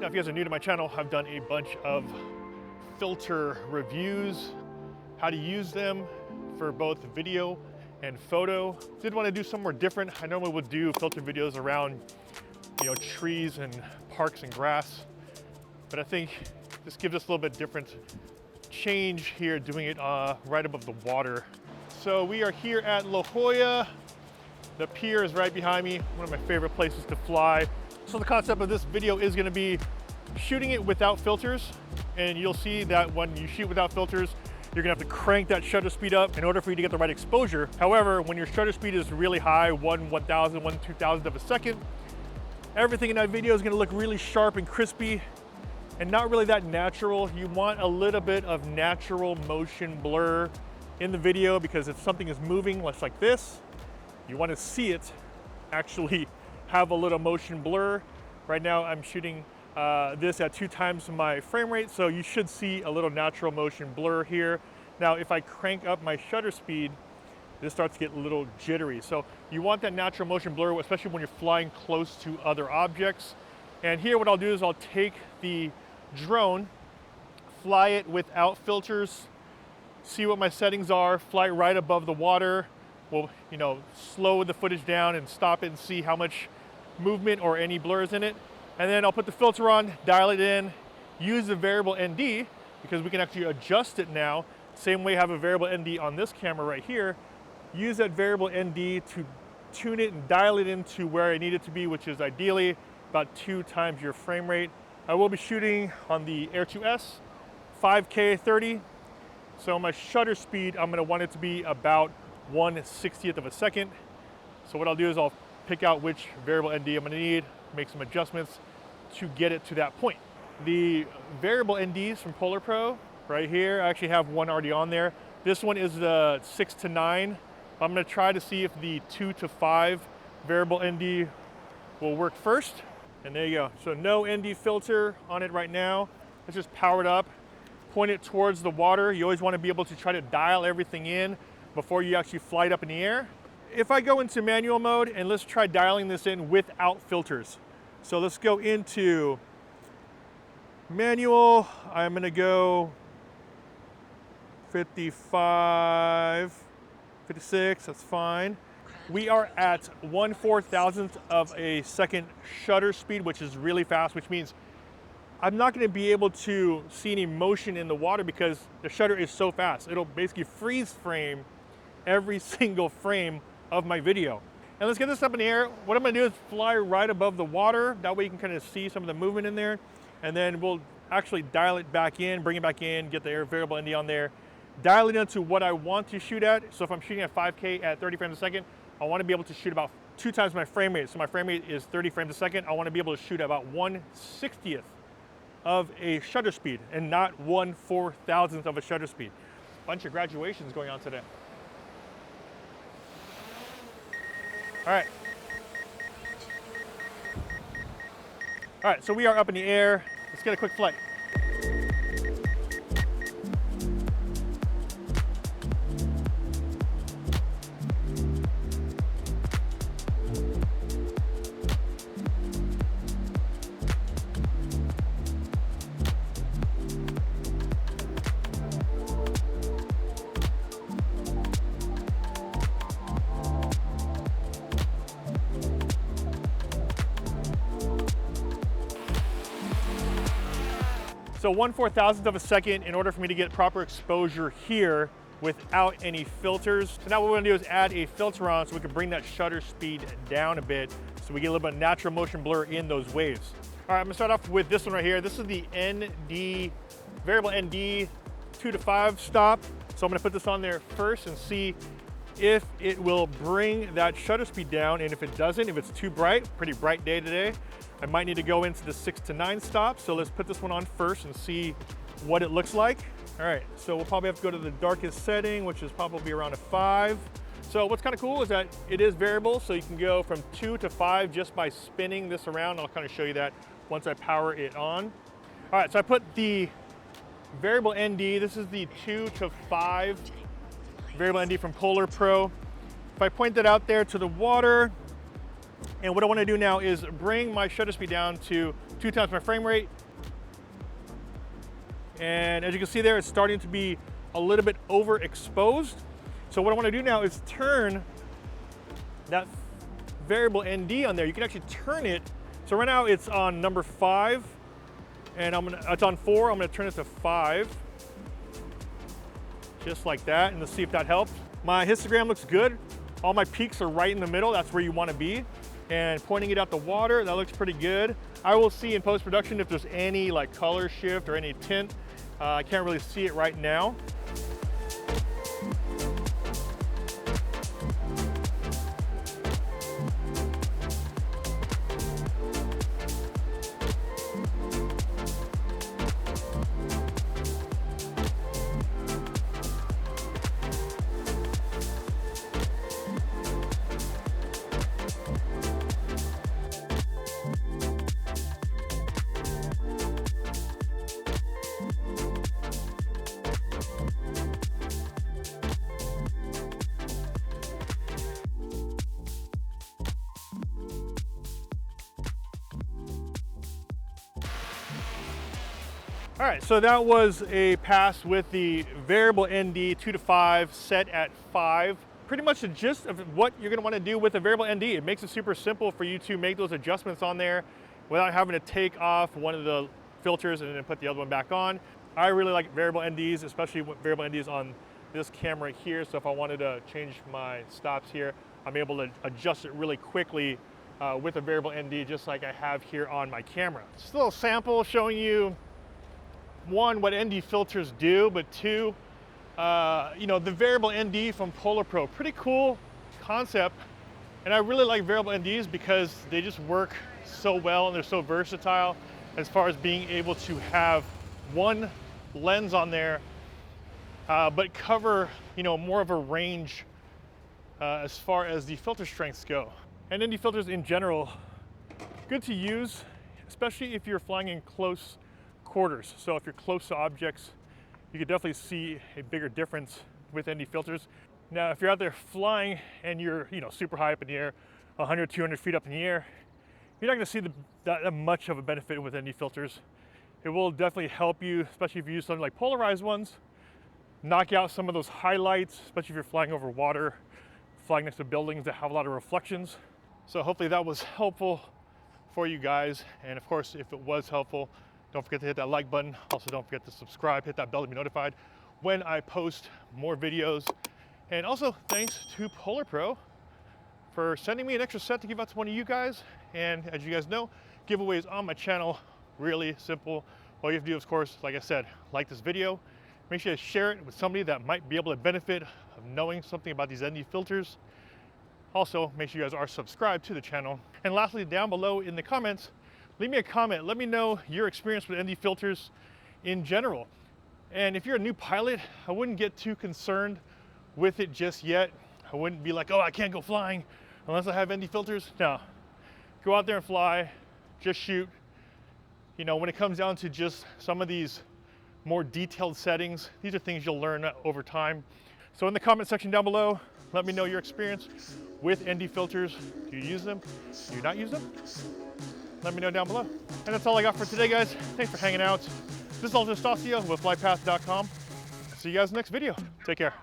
Now, if you guys are new to my channel, I've done a bunch of filter reviews, how to use them for both video and photo. Did want to do something more different. I normally would do filter videos around, trees and parks and grass, but I think this gives us a little bit different change here, doing it right above the water. So we are here at La Jolla. The pier is right behind me, one of my favorite places to fly. So the concept of this video is gonna be shooting it without filters, and you'll see that when you shoot without filters, you're gonna have to crank that shutter speed up in order for you to get the right exposure. However, when your shutter speed is really high, 1/1000, 1/2000 of a second, everything in that video is gonna look really sharp and crispy and not really that natural. You want a little bit of natural motion blur in the video, because if something is moving like this, you want to see it actually have a little motion blur. Right now I'm shooting this at 2 times my frame rate, so you should see a little natural motion blur here. Now if I crank up my shutter speed, this starts to get a little jittery. So you want that natural motion blur, especially when you're flying close to other objects. And here what I'll do is I'll take the drone, fly it without filters, see what my settings are, fly it right above the water. We'll, slow the footage down and stop it and see how much movement or any blurs in it. And then I'll put the filter on, dial it in, use the variable ND, because we can actually adjust it now. Same way I have a variable ND on this camera right here. Use that variable ND to tune it and dial it into where I need it to be, which is ideally about 2 times your frame rate. I will be shooting on the Air 2S, 5K 30. So my shutter speed, I'm gonna want it to be about 1/60th of a second. So what I'll do is I'll pick out which variable ND I'm gonna need, make some adjustments to get it to that point. The variable NDs from PolarPro right here, I actually have one already on there. This one is the 6 to 9. I'm gonna try to see if the 2 to 5 variable ND will work first. And there you go. So no ND filter on it right now. Let's just power it up, point it towards the water. You always want to be able to try to dial everything in before you actually fly it up in the air. If I go into manual mode, and let's try dialing this in without filters. So let's go into manual. I'm gonna go 55, 56, that's fine. We are at 1/4000th of a second shutter speed, which is really fast, which means I'm not gonna be able to see any motion in the water because the shutter is so fast. It'll basically freeze frame every single frame of my video. And let's get this up in the air. What I'm gonna do is fly right above the water. That way you can kind of see some of the movement in there. And then we'll actually dial it back in, bring it back in, get the air variable ND on there, dial it into what I want to shoot at. So if I'm shooting at 5K at 30 frames a second, I want to be able to shoot about 2 times my frame rate. So my frame rate is 30 frames a second. I want to be able to shoot about 1/60th of a shutter speed and not 1/4000th of a shutter speed. Bunch of graduations going on today. All right. All right, so we are up in the air. Let's get a quick flight. So 1/4000th of a second in order for me to get proper exposure here without any filters. So now what we're gonna do is add a filter on so we can bring that shutter speed down a bit so we get a little bit of natural motion blur in those waves. All right, I'm gonna start off with this one right here. This is the ND, variable ND 2 to 5 stop. So I'm gonna put this on there first and see if it will bring that shutter speed down, and if it doesn't, if it's too bright, pretty bright day today, I might need to go into the 6 to 9 stop. So let's put this one on first and see what it looks like. All right, so we'll probably have to go to the darkest setting, which is probably around a 5. So what's kind of cool is that it is variable, so you can go from 2 to 5 just by spinning this around. I'll kind of show you that once I power it on. All right, so I put the variable ND, this is the 2 to 5 variable ND from PolarPro. If I point that out there to the water, and what I want to do now is bring my shutter speed down to 2 times my frame rate. And as you can see there, it's starting to be a little bit overexposed. So what I want to do now is turn that variable ND on there. You can actually turn it. So right now it's on number 5, and it's on 4. I'm gonna turn it to 5. Just like that, and let's see if that helps. My histogram looks good. All my peaks are right in the middle. That's where you want to be. And pointing it out the water, that looks pretty good. I will see in post-production if there's any like color shift or any tint. I can't really see it right now. All right, so that was a pass with the variable ND 2 to 5 set at 5. Pretty much the gist of what you're gonna wanna do with a variable ND. It makes it super simple for you to make those adjustments on there without having to take off one of the filters and then put the other one back on. I really like variable NDs, especially with variable NDs on this camera here. So if I wanted to change my stops here, I'm able to adjust it really quickly with a variable ND, just like I have here on my camera. Just a little sample showing you, 1, what ND filters do, but 2, you know, the variable ND from PolarPro, pretty cool concept. And I really like variable NDs because they just work so well and they're so versatile as far as being able to have one lens on there, but cover, you know, more of a range as far as the filter strengths go. And ND filters in general, good to use, especially if you're flying in close quarters. So if you're close to objects, you could definitely see a bigger difference with ND filters. Now, if you're out there flying and you're, you know, super high up in the air, 100, 200 feet up in the air, you're not gonna see that much of a benefit with ND filters. It will definitely help you, especially if you use something like polarized ones, knock out some of those highlights, especially if you're flying over water, flying next to buildings that have a lot of reflections. So hopefully that was helpful for you guys. And of course, if it was helpful, don't forget to hit that like button. Also, don't forget to subscribe, hit that bell to be notified when I post more videos. And also, thanks to PolarPro for sending me an extra set to give out to one of you guys. And as you guys know, giveaways on my channel, really simple. All you have to do, of course, like I said, like this video. Make sure you share it with somebody that might be able to benefit of knowing something about these ND filters. Also, make sure you guys are subscribed to the channel. And lastly, down below in the comments, leave me a comment. Let me know your experience with ND filters in general. And if you're a new pilot, I wouldn't get too concerned with it just yet. I wouldn't be like, oh, I can't go flying unless I have ND filters. No, go out there and fly, just shoot. You know, when it comes down to just some of these more detailed settings, these are things you'll learn over time. So in the comment section down below, let me know your experience with ND filters. Do you use them? Do you not use them? Let me know down below. And that's all I got for today, guys. Thanks for hanging out. This is Alton with FlytPath.com. See you guys in the next video. Take care.